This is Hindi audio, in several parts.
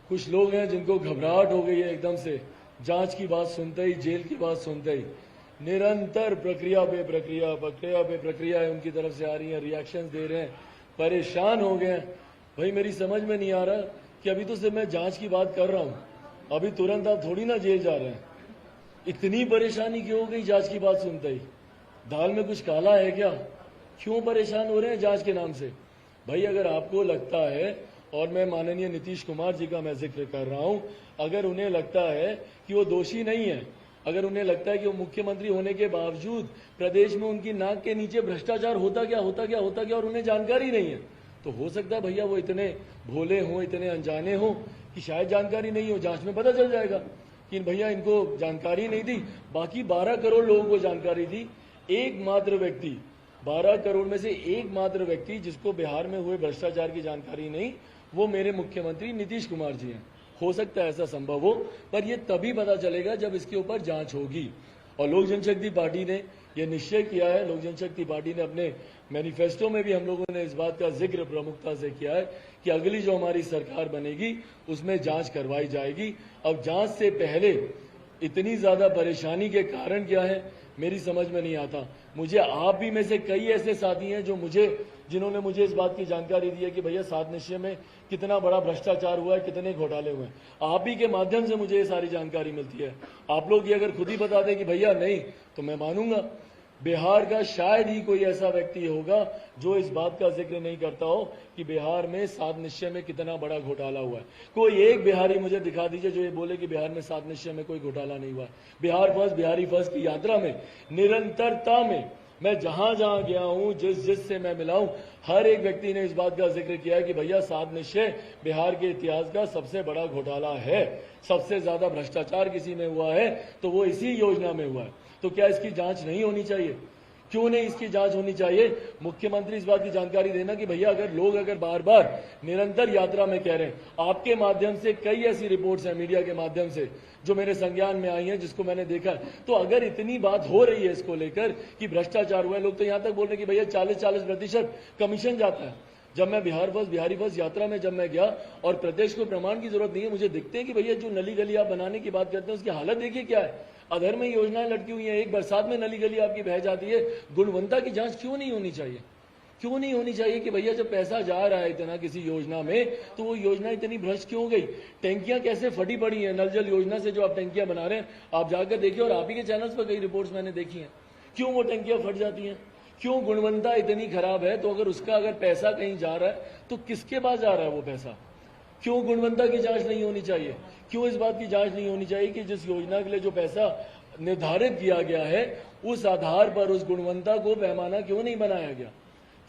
कुछ लोग हैं जिनको घबराहट हो गई है एकदम से, जांच की बात सुनते ही, जेल की बात सुनते ही। निरंतर प्रक्रिया पे प्रक्रिया है उनकी तरफ से आ रही है, रिएक्शंस दे रहे हैं, परेशान हो गए हैं। भाई मेरी समझ में नहीं आ रहा कि अभी तो सिर्फ मैं जांच की बात कर रहा हूं, अभी तुरंत आप थोड़ी ना जेल जा रहे हैं। इतनी परेशानी क्यों हो गई जांच की बात सुनते ही? दाल में कुछ काला है क्या? क्यों परेशान हो रहे हैं जांच के नाम से? भाई अगर आपको लगता है, और मैं माननीय नीतीश कुमार जी का मैं जिक्र कर रहा हूं, अगर उन्हें लगता है कि वो दोषी नहीं है, अगर उन्हें लगता है कि वो मुख्यमंत्री होने के बावजूद प्रदेश में उनकी नाक के नीचे भ्रष्टाचार होता क्या और उन्हें जानकारी नहीं है, तो हो सकता है भैया वो इतने भोले हों, इतने अनजाने हों कि शायद जानकारी नहीं हो। जांच में पता चल जाएगा कि भैया इनको जानकारी नहीं थी। बाकी 12 करोड़ लोगों को जानकारी थी। एकमात्र व्यक्ति, 12 करोड़ में से एकमात्र व्यक्ति जिसको बिहार में हुए भ्रष्टाचार की जानकारी नहीं, वो मेरे मुख्यमंत्री नीतीश कुमार जी हैं। हो सकता है ऐसा संभव हो, पर यह तभी पता चलेगा जब इसके ऊपर जांच होगी। और लोक जनशक्ति पार्टी ने यह निश्चय किया है, लोक जनशक्ति पार्टी ने अपने मैनिफेस्टो में भी हम लोगों ने इस बात का जिक्र प्रमुखता से किया है कि अगली जो हमारी सरकार बनेगी उसमें जांच करवाई जाएगी। अब जांच से पहले इतनी ज्यादा परेशानी के कारण क्या है मेरी समझ में नहीं आता। मुझे आप भी में से कई ऐसे साथी हैं जिन्होंने मुझे इस बात की जानकारी दी है कि भैया 7 निश्चय में कितना बड़ा भ्रष्टाचार हुआ है, कितने घोटाले हुए हैं। आप ही के माध्यम से मुझे ये सारी जानकारी मिलती है। आप लोग ये अगर खुद ही बता दें कि भैया नहीं, तो मैं मानूंगा। बिहार का शायद ही कोई ऐसा व्यक्ति होगा जो इस बात का जिक्र नहीं करता हो कि बिहार में 7 निश्चय में कितना बड़ा घोटाला हुआ है। कोई एक बिहारी मुझे दिखा दीजिए जो ये बोले कि बिहार में 7 निश्चय में कोई घोटाला नहीं हुआ है। बिहार फर्स्ट, बिहारी फर्स्ट की यात्रा में निरंतरता में मैं जहां जहां गया हूं, जिससे मैं मिला हूं, हर एक व्यक्ति ने इस बात का जिक्र किया है कि भैया 7 निश्चय बिहार के इतिहास का सबसे बड़ा घोटाला है। सबसे ज्यादा भ्रष्टाचार किसी में हुआ है तो वो इसी योजना में हुआ है। तो क्या इसकी जांच नहीं होनी चाहिए? क्यों नहीं इसकी जांच होनी चाहिए? मुख्यमंत्री इस बात की जानकारी देना कि भैया अगर बार बार निरंतर यात्रा में कह रहे हैं, आपके माध्यम से कई ऐसी रिपोर्ट्स हैं मीडिया के माध्यम से जो मेरे संज्ञान में आई हैं, जिसको मैंने देखा, तो अगर इतनी बात हो रही है इसको लेकर कि भ्रष्टाचार हुआ है, लोग तो यहां तक बोल रहे हैं कि भैया 40% कमीशन जाता है। जब मैं बिहार फर्स्ट, बिहारी फर्स्ट यात्रा में जब मैं गया, और प्रदेश को प्रमाण की जरूरत नहीं है, मुझे दिखते हैं कि भैया जो नली गली आप बनाने की बात करते हैं उसकी हालत देखिए क्या है। अधर में योजनाएं लटकी हुई हैं, एक बरसात में नली गली आपकी बह जाती है। गुणवत्ता की जांच क्यों नहीं होनी चाहिए? क्यों नहीं होनी चाहिए कि भैया जब पैसा जा रहा है इतना किसी योजना में, तो वो योजना इतनी भ्रष्ट क्यों हो गई? टैंकियां कैसे फटी पड़ी हैं नल जल योजना से जो आप टैंकियां बना रहे हैं, आप जाकर देखिए, और आप ही के चैनल्स पर कई रिपोर्ट्स मैंने देखी हैं। क्यों वो टैंकियां फट जाती हैं? क्यों गुणवत्ता इतनी खराब है? तो अगर पैसा कहीं जा रहा है तो किसके पास जा रहा है वो पैसा? क्यों गुणवत्ता की जांच नहीं होनी चाहिए? क्यों इस बात की जांच नहीं होनी चाहिए कि जिस योजना के लिए जो पैसा निर्धारित किया गया है उस आधार पर उस गुणवत्ता को पैमाना क्यों नहीं बनाया गया?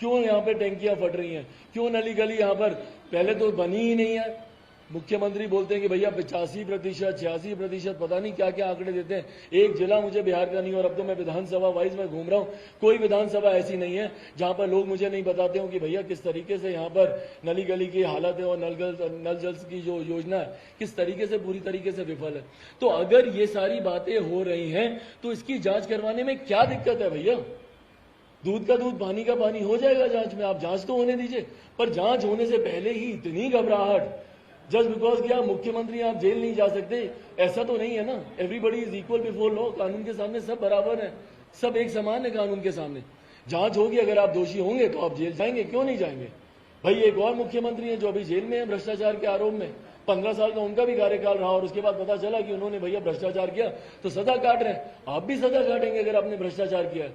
क्यों यहाँ पे टैंकियां फट रही हैं? क्यों नली गली यहाँ पर पहले तो बनी ही नहीं है? मुख्यमंत्री बोलते हैं कि भैया 85%, 86%, पता नहीं क्या क्या आंकड़े देते हैं। एक जिला मुझे बिहार का नहीं, और अब तो मैं विधानसभा वाइज में घूम रहा हूँ, कोई विधानसभा ऐसी नहीं है जहां पर लोग मुझे नहीं बताते हो कि भैया किस तरीके से यहाँ पर नली गली की हालत है और नल जल की जो योजना है किस तरीके से पूरी तरीके से विफल है। तो अगर ये सारी बातें हो रही हैं तो इसकी जांच करवाने में क्या दिक्कत है भैया? दूध का दूध, पानी का पानी हो जाएगा जांच में। आप जांच तो होने दीजिए, पर जांच होने से पहले ही इतनी घबराहट जस्ट बिकॉज कि आप मुख्यमंत्री, आप जेल नहीं जा सकते, ऐसा तो नहीं है ना। Everybody is equal before law, कानून के सामने सब बराबर है, सब एक समान है कानून के सामने। जांच होगी, अगर आप दोषी होंगे तो आप जेल जाएंगे, क्यों नहीं जाएंगे? भाई एक और मुख्यमंत्री है जो अभी जेल में है भ्रष्टाचार के आरोप में, 15 साल का उनका भी कार्यकाल रहा, और उसके बाद पता चला कि उन्होंने भैया भ्रष्टाचार किया तो सजा काट रहे हैं। आप भी सजा काटेंगे अगर आपने भ्रष्टाचार किया?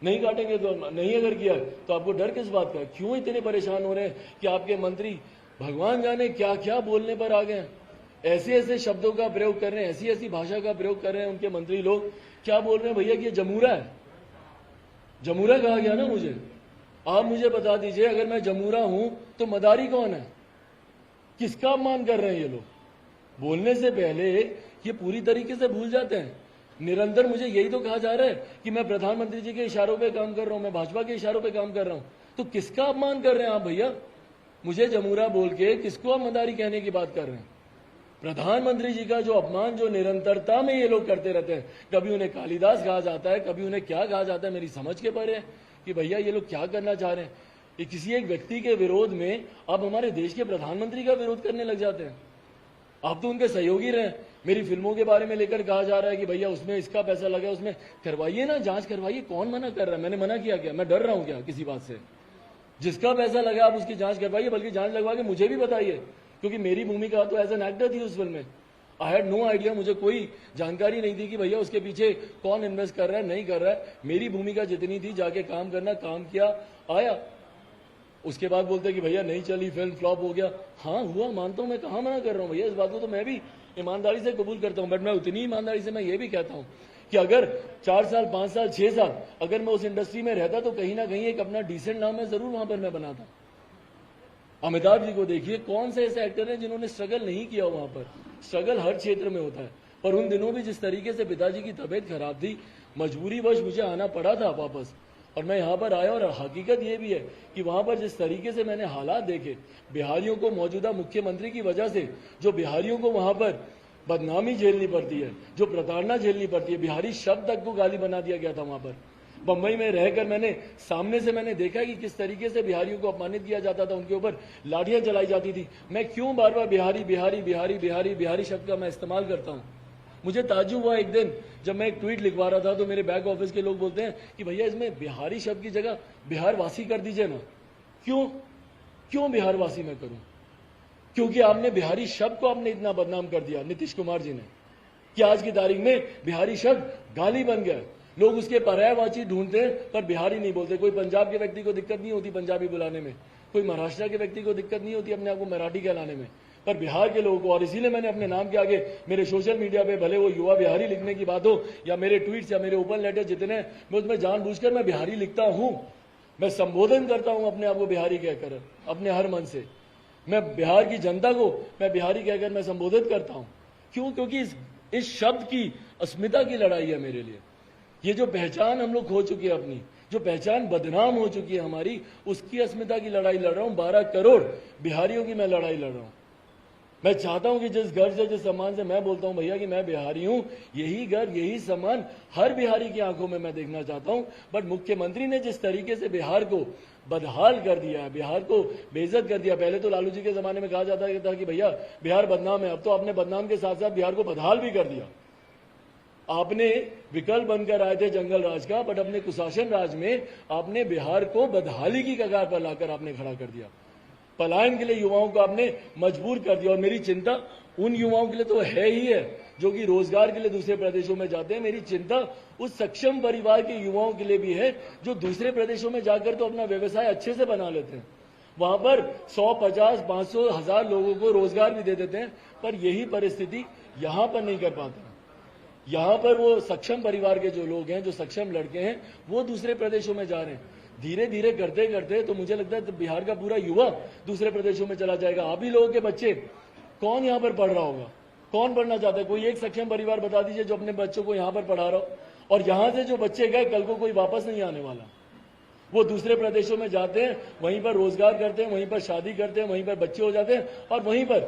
नहीं काटेंगे तो नहीं, अगर किया तो आपको डर किस बात का? क्यों इतने परेशान हो रहे हैं कि आपके मंत्री भगवान जाने क्या क्या बोलने पर आ गए? ऐसे ऐसे शब्दों का प्रयोग कर रहे हैं, ऐसी ऐसी भाषा का प्रयोग कर रहे हैं उनके मंत्री लोग। क्या बोल रहे हैं भैया कि ये जमूरा है? जमूरा कहा गया ना मुझे। आप मुझे बता दीजिए, अगर मैं जमूरा हूं तो मदारी कौन है? किसका अपमान कर रहे हैं ये लोग? बोलने से पहले ये पूरी तरीके से भूल जाते हैं। निरंतर मुझे यही तो कहा जा रहा है कि मैं प्रधानमंत्री जी के इशारों पे काम कर रहा हूं, मैं भाजपा के इशारों पे काम कर रहा हूं। तो किसका अपमान कर रहे हैं आप भैया? मुझे जमूरा बोल के किसको आप मदारी कहने की बात कर रहे हैं? प्रधानमंत्री जी का जो अपमान, जो निरंतरता में ये लोग करते रहते हैं, कभी उन्हें कालिदास कहा जाता है, कभी उन्हें क्या कहा जाता है, मेरी समझ के परे है कि भैया ये लोग क्या करना चाह रहे हैं। किसी एक व्यक्ति के विरोध में आप हमारे देश के प्रधानमंत्री का विरोध करने लग जाते हैं। आप तो उनके सहयोगी रहे। मेरी फिल्मों के बारे में लेकर कहा जा रहा है कि भैया उसमें इसका पैसा लगा, उसमें करवाइए ना, जांच करवाइए। कौन मना कर रहा है? मैंने मना किया क्या? मैं डर रहा हूं क्या किसी बात से? जिसका पैसा लगा आप उसकी जांच करवाइए, बल्कि जांच लगवा के मुझे भी बताइए, क्योंकि मेरी भूमिका तो एज एन एक्टर थी उस फिल्म में। आई हैड नो आइडिया, मुझे कोई जानकारी नहीं थी कि भैया उसके पीछे कौन इन्वेस्ट कर रहा है, नहीं कर रहा है। मेरी भूमिका जितनी थी, जाके काम करना, काम किया, आया। उसके बाद बोलते हैं कि भैया नहीं चली फिल्म, फ्लॉप हो गया। हाँ हुआ, मानता हूं, मैं कहां मना कर रहा हूं भैया, इस बात को तो मैं भी ईमानदारी से कबूल करता हूं। बट मैं उतनी ईमानदारी से मैं ये भी कहता हूं कि अगर 4 साल, 5 साल, 6 साल अगर मैं उस इंडस्ट्री में रहता तो कहीं ना कहीं एक अपना डिसेंट नाम है जरूर वहां पर मैं बनाता। अमिताभ जी को देखिए, कौन से ऐसे एक्टर हैं जिन्होंने स्ट्रगल नहीं किया वहां पर? स्ट्रगल हर क्षेत्र में होता है, पर उन दिनों भी जिस तरीके से पिताजी की तबीयत खराब थी, मजबूरीवश मुझे आना पड़ा था वापस, और मैं यहाँ पर आया। और हकीकत ये भी है कि वहां पर जिस तरीके से मैंने हालात देखे, बिहारियों को मौजूदा मुख्यमंत्री की वजह से जो बिहारियों को वहां पर बदनामी झेलनी पड़ती है, जो प्रताड़ना झेलनी पड़ती है, बिहारी शब्द तक को गाली बना दिया गया था वहां पर। बंबई में रहकर मैंने सामने से मैंने देखा कि किस तरीके से बिहारियों को अपमानित किया जाता था, उनके ऊपर लाठियां चलाई जाती थी। मैं क्यों बार बार बिहारी बिहारी बिहारी बिहारी बिहारी शब्द का मैं इस्तेमाल करता हूं? मुझे ताज्जुब हुआ एक दिन जब मैं एक ट्वीट लिखवा रहा था, तो मेरे बैक ऑफिस के लोग बोलते हैं कि भैया इसमें बिहारी शब्द की जगह बिहारवासी कर दीजिए ना। क्यों बिहारवासी मैं करूं? क्योंकि आपने बिहारी शब्द को आपने इतना बदनाम कर दिया नीतीश कुमार जी ने, कि आज की तारीख में बिहारी शब्द गाली बन गया। लोग उसके पर्यायवाची ढूंढते हैं पर बिहारी नहीं बोलते। कोई पंजाब के व्यक्ति को दिक्कत नहीं होती पंजाबी बुलाने में, कोई महाराष्ट्र के व्यक्ति को दिक्कत नहीं होती अपने आप को मराठी कहलाने में, पर बिहार के लोगों को। और इसीलिए मैंने अपने नाम के आगे मेरे सोशल मीडिया पे, भले वो युवा बिहारी लिखने की बात हो या मेरे ट्वीट्स या मेरे ओपन लेटर जितने, मैं उसमें जानबूझकर मैं बिहारी लिखता हूं। मैं संबोधन करता हूं अपने आप को बिहारी कहकर, अपने हर मन से। मैं बिहार की जनता को मैं बिहारी कहकर मैं संबोधित करता हूं। क्यों? क्योंकि इस शब्द की अस्मिता की लड़ाई है मेरे लिए। ये जो पहचान हम लोग खो चुके हैं अपनी, जो पहचान बदनाम हो चुकी है हमारी, उसकी अस्मिता की लड़ाई लड़ रहा हूं। 12 करोड़ बिहारियों की मैं लड़ाई लड़ रहा हूं। मैं चाहता हूं कि जिस गर्व से, जिस सम्मान से मैं बोलता हूं भैया कि मैं बिहारी हूं, यही गर्व, यही सम्मान हर बिहारी की आंखों में मैं देखना चाहता हूं। बट मुख्यमंत्री ने जिस तरीके से बिहार को बदहाल कर दिया है, बिहार को बेइज्जत कर दिया। पहले तो लालू जी के जमाने में कहा जाता था कि भैया बिहार बदनाम है, अब तो आपने बदनाम के साथ साथ बिहार को बदहाल भी कर दिया। आपने विकल्प बनकर आए थे जंगल राज का, बट अपने कुशासन राज में आपने बिहार को बदहाली की कगार पर लाकर आपने खड़ा कर दिया। पलायन के लिए युवाओं को आपने मजबूर कर दिया। और मेरी चिंता उन युवाओं के लिए तो है ही है जो कि रोजगार के लिए दूसरे प्रदेशों में जाते हैं। मेरी चिंता उस सक्षम परिवार के युवाओं के लिए भी है जो दूसरे प्रदेशों में जाकर तो अपना व्यवसाय अच्छे से बना लेते हैं, वहां पर 100, 50, 500, 1000 लोगों को रोजगार भी दे देते हैं। पर यही परिस्थिति यहां पर नहीं कर पाते। यहां पर वो सक्षम परिवार के जो लोग हैं, जो सक्षम लड़के हैं, वो दूसरे प्रदेशों में जा रहे हैं। धीरे धीरे करते करते तो मुझे लगता है तो बिहार का पूरा युवा दूसरे प्रदेशों में चला जाएगा। आप ही लोगों के बच्चे, कौन यहां पर पढ़ रहा होगा? कौन पढ़ना चाहता है? कोई एक सक्षम परिवार बता दीजिए जो अपने बच्चों को यहां पर पढ़ा रहा हो। और यहां से जो बच्चे गए, कल को कोई वापस नहीं आने वाला। वो दूसरे प्रदेशों में जाते हैं, वहीं पर रोजगार करते हैं, वहीं पर शादी करते हैं, वहीं पर बच्चे हो जाते हैं और वहीं पर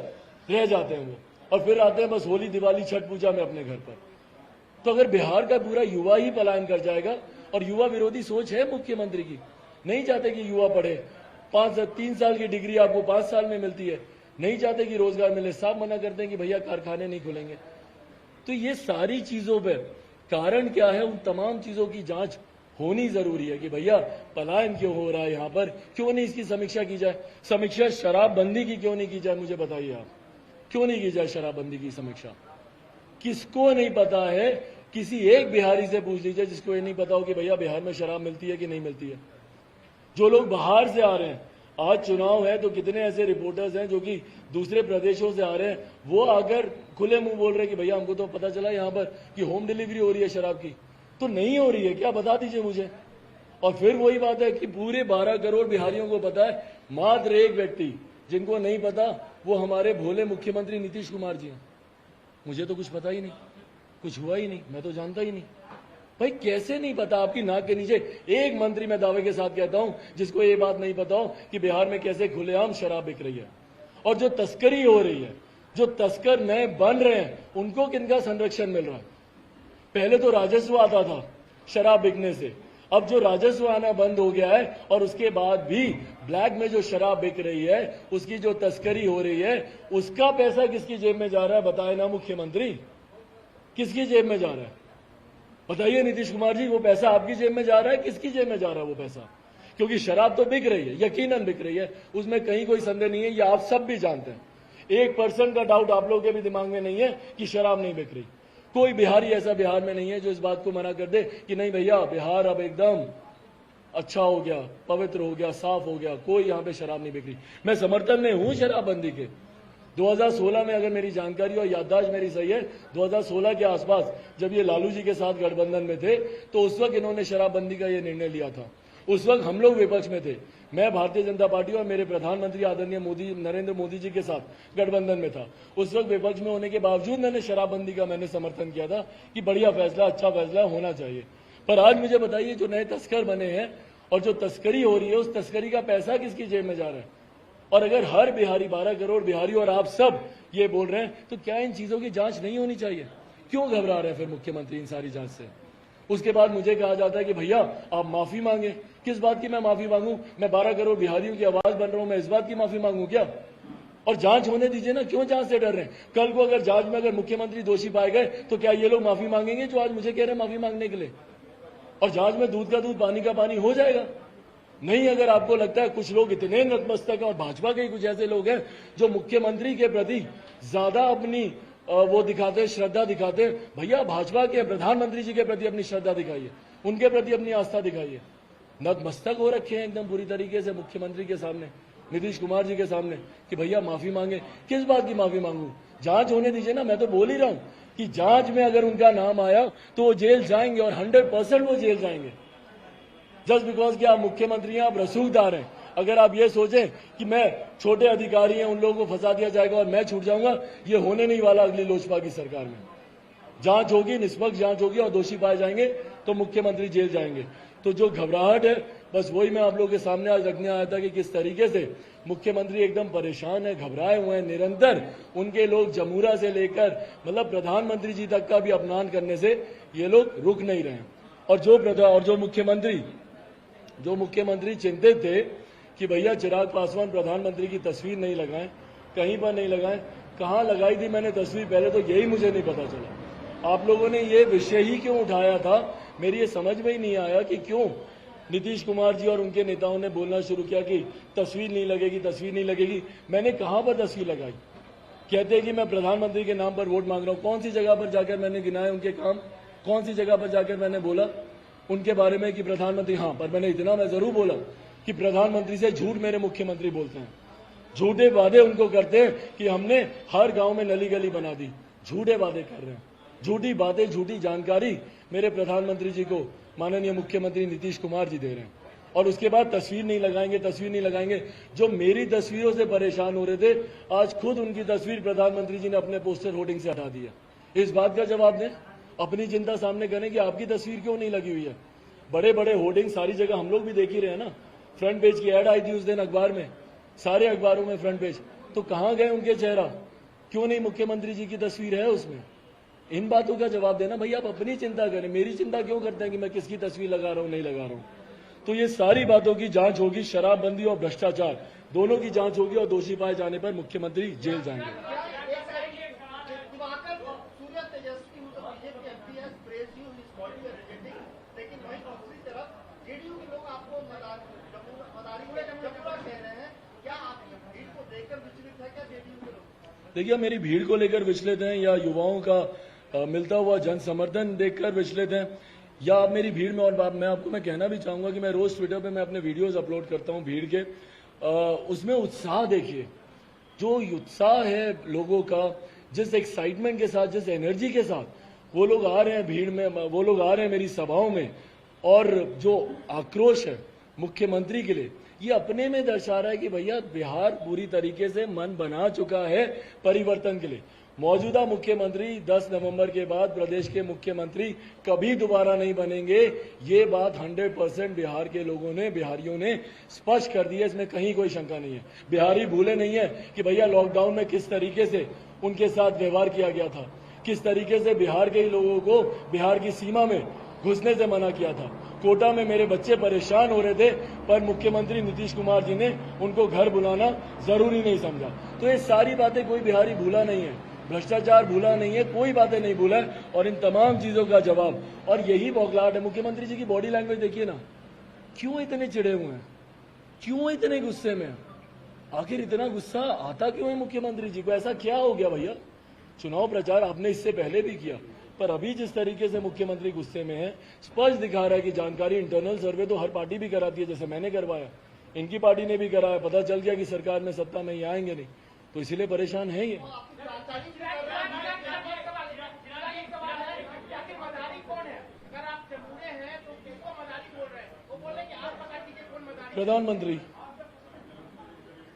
रह जाते हैं वो, और फिर आते हैं बस होली, दिवाली, छठ पूजा में अपने घर पर। तो अगर बिहार का पूरा युवा ही पलायन कर जाएगा, और युवा विरोधी सोच है मुख्यमंत्री की, नहीं चाहते कि युवा पढ़े, 3 साल की डिग्री आपको 5 साल में मिलती है, नहीं चाहते कि रोजगार मिले, साफ मना करते हैं कि भैया कारखाने नहीं खुलेंगे। तो ये सारी चीजों पर कारण क्या है, उन तमाम चीजों की जांच होनी जरूरी है कि भैया पलायन क्यों हो रहा है यहाँ पर, क्यों नहीं इसकी समीक्षा की जाए। समीक्षा शराबबंदी की क्यों नहीं की जाए, मुझे बताइए आप, क्यों नहीं की जाए शराबबंदी की समीक्षा? किसको नहीं पता है? किसी एक बिहारी से पूछ लीजिए जिसको ये नहीं पता हो कि भैया बिहार में शराब मिलती है कि नहीं मिलती है। जो लोग बाहर से आ रहे हैं, आज चुनाव है तो कितने ऐसे रिपोर्टर्स हैं जो कि दूसरे प्रदेशों से आ रहे हैं, वो आकर खुले मुंह बोल रहे हैं कि भैया हमको तो पता चला यहाँ पर कि होम डिलीवरी हो रही है शराब की। तो नहीं हो रही है क्या, बता दीजिए मुझे। और फिर वही बात है कि पूरे 12 करोड़ बिहारियों को पता है, मात्र एक व्यक्ति जिनको नहीं पता वो हमारे भोले मुख्यमंत्री नीतीश कुमार जी हैं। मुझे तो कुछ पता ही नहीं, कुछ हुआ ही नहीं, मैं तो जानता ही नहीं। भाई कैसे नहीं पता? आपकी नाक के नीचे एक मंत्री, मैं दावे के साथ कहता हूं, जिसको ये बात नहीं पता हो कि बिहार में कैसे खुलेआम शराब बिक रही है, और जो तस्करी हो रही है, जो तस्कर नए बन रहे हैं, उनको किनका संरक्षण मिल रहा है? पहले तो राजस्व आता था शराब बिकने से, अब जो राजस्व आना बंद हो गया है और उसके बाद भी ब्लैक में जो शराब बिक रही है, उसकी जो तस्करी हो रही है, उसका पैसा किसकी जेब में जा रहा है बताए ना मुख्यमंत्री, किसकी जेब में जा रहा है बताइए नीतीश कुमार जी। वो पैसा आपकी जेब में जा रहा है, किसकी जेब में जा रहा है वो पैसा? क्योंकि शराब तो बिक रही है, यकीनन बिक रही है, उसमें कहीं कोई संदेह नहीं है, ये आप सब भी जानते हैं। 1% का डाउट आप लोगों के भी दिमाग में नहीं है कि शराब नहीं बिक रही। कोई बिहारी ऐसा बिहार में नहीं है जो इस बात को मना कर दे कि नहीं भैया बिहार अब एकदम अच्छा हो गया, पवित्र हो गया, साफ हो गया, कोई यहाँ पे शराब नहीं बिक रही। मैं समर्थन में हूं शराबबंदी के। 2016 में अगर मेरी जानकारी और याददाश्त मेरी सही है, 2016 के आसपास जब ये लालू जी के साथ गठबंधन में थे तो उस वक्त इन्होंने शराबबंदी का ये निर्णय लिया था। उस वक्त हम लोग विपक्ष में थे, मैं भारतीय जनता पार्टी और मेरे प्रधानमंत्री आदरणीय नरेंद्र मोदी जी के साथ गठबंधन में था। उस वक्त विपक्ष में होने के बावजूद मैंने शराबबंदी का समर्थन किया था कि बढ़िया फैसला, अच्छा फैसला होना चाहिए। पर आज मुझे बताइए, जो नए तस्कर बने हैं और जो तस्करी हो रही है, उस तस्करी का पैसा किसकी जेब में जा रहा है? और अगर हर बिहारी 12 करोड़ बिहारी और आप सब ये बोल रहे हैं तो क्या इन चीजों की जांच नहीं होनी चाहिए? क्यों घबरा रहे हैं फिर मुख्यमंत्री इन सारी जांच से? उसके बाद मुझे कहा जाता है कि भैया आप माफी मांगे। किस बात की मैं माफी मांगू? मैं 12 करोड़ बिहारियों की आवाज बन रहा हूं, मैं इस बात की माफी मांगू क्या? और जांच होने दीजिए ना, क्यों जांच से डर रहे हैं? कल को अगर जांच में अगर मुख्यमंत्री दोषी पाए गए तो क्या ये लोग माफी मांगेंगे जो आज मुझे कह रहे हैं माफी मांगने के लिए? और जांच में दूध का दूध पानी का पानी हो जाएगा। नहीं, अगर आपको लगता है कुछ लोग इतने नतमस्तक हैं और भाजपा के कुछ ऐसे लोग हैं जो मुख्यमंत्री के प्रति ज्यादा अपनी वो दिखाते, श्रद्धा दिखाते, भैया भाजपा के प्रधानमंत्री जी के प्रति अपनी श्रद्धा दिखाइए, उनके प्रति अपनी आस्था दिखाइए। नतमस्तक हो रखे हैं एकदम पूरी तरीके से मुख्यमंत्री के सामने, नीतीश कुमार जी के सामने कि भैया माफी मांगे। किस बात की माफी मांगू? जांच होने दीजिए ना। मैं तो बोल ही रहा हूं कि जांच में अगर उनका नाम आया तो वो जेल जाएंगे और 100% वो जेल जाएंगे। जस्ट बिकॉज कि आप मुख्यमंत्री हैं, आप रसूखदार हैं। अगर आप ये सोचें कि मैं छोटे अधिकारी हैं, उन लोगों को फंसा दिया जाएगा और मैं छूट जाऊंगा, ये होने नहीं वाला। अगली लोजपा की सरकार में जांच होगी, निष्पक्ष जांच होगी और दोषी पाए जाएंगे तो मुख्यमंत्री जेल जाएंगे। तो जो घबराहट है, बस वही मैं आप लोगों के सामने आज रखने आया था कि किस तरीके से मुख्यमंत्री एकदम परेशान है, घबराए हुए हैं। निरंतर उनके लोग जमूरा से लेकर मतलब प्रधानमंत्री जी तक का भी अपमान करने से ये लोग रुक नहीं रहे हैं। और जो मुख्यमंत्री चिंतित थे कि भैया चिराग पासवान प्रधानमंत्री की तस्वीर नहीं लगाएं, कहीं पर नहीं लगाएं, कहां लगाई थी मैंने तस्वीर, पहले तो यही मुझे नहीं पता चला। आप लोगों ने ये विषय ही क्यों उठाया था, मेरी ये समझ में ही नहीं आया कि क्यों नीतीश कुमार जी और उनके नेताओं ने बोलना शुरू किया कि तस्वीर नहीं लगेगी, तस्वीर नहीं लगेगी। मैंने कहां पर तस्वीर लगाई? कहते हैं कि मैं प्रधानमंत्री के नाम पर वोट मांग रहा हूं। कौन सी जगह पर जाकर मैंने गिनाए उनके काम? कौन सी जगह पर जाकर मैंने बोला उनके बारे में कि प्रधानमंत्री? हाँ, पर मैंने इतना मैं जरूर बोला कि प्रधानमंत्री से झूठ मेरे मुख्यमंत्री बोलते हैं, झूठे वादे उनको करते हैं कि हमने हर गांव में नली गली बना दी। झूठे वादे कर रहे हैं, झूठी बातें, झूठी जानकारी मेरे प्रधानमंत्री जी को माननीय मुख्यमंत्री नीतीश कुमार जी दे रहे हैं। और उसके बाद तस्वीर नहीं लगाएंगे, तस्वीर नहीं लगाएंगे। जो मेरी तस्वीरों से परेशान हो रहे थे, आज खुद उनकी तस्वीर प्रधानमंत्री जी ने अपने पोस्टर होर्डिंग से हटा दिया। इस बात का जवाब दें, अपनी चिंता सामने करें कि आपकी तस्वीर क्यों नहीं लगी हुई है। बड़े बड़े होर्डिंग सारी जगह हम लोग भी देख ही रहे हैं ना। फ्रंट पेज की ऐड आई थी उस दिन अखबार में, सारे अखबारों में फ्रंट पेज। तो कहां गए उनके चेहरा? क्यों नहीं मुख्यमंत्री जी की तस्वीर है उसमें? इन बातों का जवाब देना। भैया आप अपनी चिंता करें, मेरी चिंता क्यों करते हैं कि मैं किसकी तस्वीर लगा रहा हूं, नहीं लगा रहा हूं। तो ये सारी बातों की जांच होगी, शराबबंदी और भ्रष्टाचार दोनों की जांच होगी और दोषी पाए जाने पर मुख्यमंत्री जेल जाएंगे। देखिए, मेरी भीड़ को लेकर विचलित हैं या युवाओं का मिलता हुआ जन समर्थन देखकर विचलित हैं, या आप मेरी भीड़ में, और मैं कहना भी चाहूंगा कि मैं रोज ट्विटर पे मैं अपने वीडियोस अपलोड करता हूं भीड़ के, उसमें उत्साह देखिए, जो उत्साह है लोगों का, जिस एक्साइटमेंट के साथ, जिस एनर्जी के साथ वो लोग आ रहे हैं भीड़ में, वो लोग आ रहे हैं मेरी सभाओं में, और जो आक्रोश है मुख्यमंत्री के लिए, ये अपने में दर्शा रहा है कि भैया बिहार पूरी तरीके से मन बना चुका है परिवर्तन के लिए। मौजूदा मुख्यमंत्री 10 नवंबर के बाद प्रदेश के मुख्यमंत्री कभी दोबारा नहीं बनेंगे। ये बात 100% बिहार के लोगों ने, बिहारियों ने स्पष्ट कर दी है, इसमें कहीं कोई शंका नहीं है। बिहारी भूले नहीं है कि भैया लॉकडाउन में किस तरीके से उनके साथ व्यवहार किया गया था, किस तरीके से बिहार के लोगों को बिहार की सीमा में घुसने से मना किया था, कोटा में मेरे बच्चे परेशान हो रहे थे, पर मुख्यमंत्री नीतीश कुमार जी ने उनको घर बुलाना जरूरी नहीं समझा। तो ये सारी बातें कोई बिहारी भूला नहीं है, भ्रष्टाचार भूला नहीं है, कोई बातें नहीं भूला है। और इन तमाम चीजों का जवाब और यही बौखलाहट है। मुख्यमंत्री जी की बॉडी लैंग्वेज देखिए ना, क्यों इतने चिड़े हुए हैं, क्यों इतने गुस्से में हैं? आखिर इतना गुस्सा आता क्यों है मुख्यमंत्री जी को? ऐसा क्या हो गया भैया? चुनाव प्रचार आपने इससे पहले भी किया, पर अभी जिस तरीके से मुख्यमंत्री गुस्से में है, स्पष्ट दिखा रहा है कि जानकारी इंटरनल सर्वे तो हर पार्टी भी कराती है, जैसे मैंने करवाया, इनकी पार्टी ने भी कराया, पता चल गया कि सरकार में सत्ता में ही आएंगे नहीं, तो इसीलिए परेशान है ये।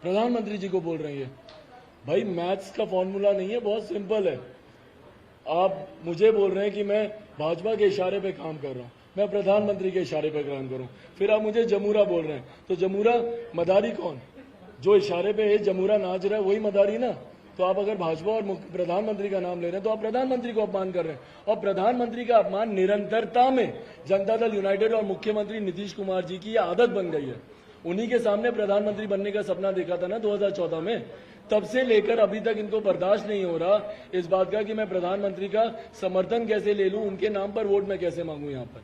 प्रधानमंत्री जी को बोल रही है। भाई मैथ्स का फॉर्मूला नहीं है, बहुत सिंपल है। आप मुझे बोल रहे हैं कि मैं भाजपा के इशारे पे काम कर रहा हूं, मैं प्रधानमंत्री के इशारे पे काम करूं, फिर आप मुझे जमूरा बोल रहे हैं, तो जमूरा मदारी कौन? जो इशारे पे जमूरा नाच रहा है वही मदारी ना। तो आप अगर भाजपा और प्रधानमंत्री का नाम ले रहे हैं तो आप प्रधानमंत्री को अपमान कर रहे हैं, और प्रधानमंत्री का अपमान निरंतरता में जनता दल यूनाइटेड और मुख्यमंत्री नीतीश कुमार जी की आदत बन गई है। उन्हीं के सामने प्रधानमंत्री बनने का सपना देखा था ना 2014 में, तब से लेकर अभी तक इनको बर्दाश्त नहीं हो रहा इस बात का कि मैं प्रधानमंत्री का समर्थन कैसे ले लूं, उनके नाम पर वोट मैं कैसे मांगूं। यहाँ पर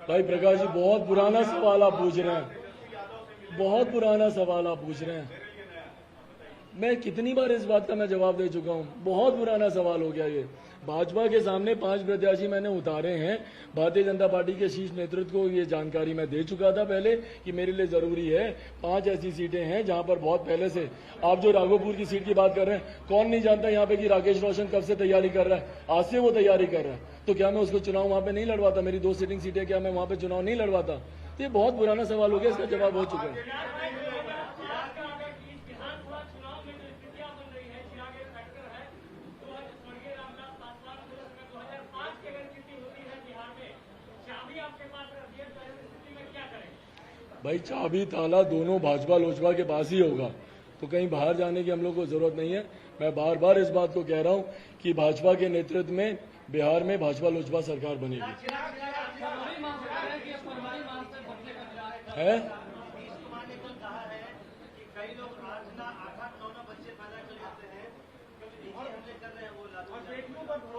भाई प्रकाश जी, बहुत पुराना सवाल आप पूछ रहे हैं, बहुत पुराना सवाल आप पूछ रहे हैं। मैं कितनी बार इस बात का मैं जवाब दे चुका हूं, बहुत पुराना सवाल हो गया ये। भाजपा के सामने 5 प्रत्याशी मैंने उतारे हैं, भारतीय जनता पार्टी के शीर्ष नेतृत्व को ये जानकारी मैं दे चुका था पहले कि मेरे लिए जरूरी है। 5 ऐसी सीटें हैं जहां पर बहुत पहले से, आप जो राघोपुर की सीट की बात कर रहे हैं, कौन नहीं जानता यहाँ पे कि राकेश रोशन कब से तैयारी कर रहा है, आज से वो तैयारी कर रहा है। तो क्या मैं उसको चुनाव वहां पे नहीं लड़वाता? मेरी 2 सिटिंग सीटें, क्या मैं वहां पे चुनाव नहीं लड़वाता? तो ये बहुत पुराना सवाल हो गया, इसका जवाब हो चुका है। भाई चाबी ताला दोनों भाजपा लोजपा के पास ही होगा, तो कहीं बाहर जाने की हम लोग को जरूरत नहीं है। मैं बार बार इस बात को कह रहा हूं कि भाजपा के नेतृत्व में बिहार में भाजपा लोजपा सरकार बनेगी। है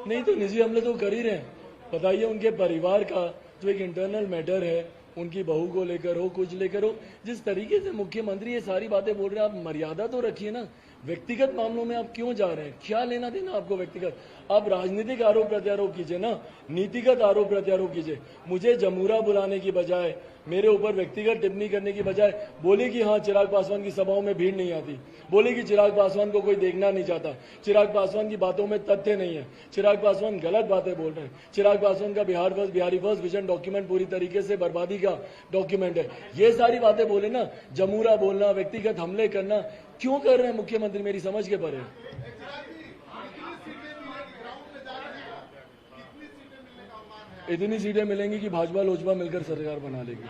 नहीं तो निजी हमले तो कर ही रहे हैं। बताइए, उनके परिवार का जो एक इंटरनल मैटर है, उनकी बहू को लेकर हो, कुछ लेकर हो, जिस तरीके से मुख्यमंत्री ये सारी बातें बोल रहे हैं, आप मर्यादा तो रखिए ना। व्यक्तिगत मामलों में आप क्यों जा रहे हैं? क्या लेना देना आपको व्यक्तिगत? आप राजनीतिक आरोप प्रत्यारोप कीजिए ना, नीतिगत आरोप प्रत्यारोप कीजिए। मुझे जमूरा बुलाने की बजाय, मेरे ऊपर व्यक्तिगत टिप्पणी करने की बजाय बोले कि हाँ चिराग पासवान की सभाओं में भीड़ नहीं आती, बोले कि चिराग पासवान को कोई देखना नहीं चाहता, चिराग पासवान की बातों में तथ्य नहीं है, चिराग पासवान गलत बातें बोल रहे हैं, चिराग पासवान का बिहारी फर्स्ट विजन डॉक्यूमेंट पूरी तरीके से बर्बादी का डॉक्यूमेंट है। ये सारी बातें बोले ना, जमूरा बोलना, व्यक्तिगत हमले करना क्यों कर रहे हैं मुख्यमंत्री? मेरी समझ के परे। इतनी सीटें मिलेंगी कि भाजपा लोजपा मिलकर सरकार बना लेगी।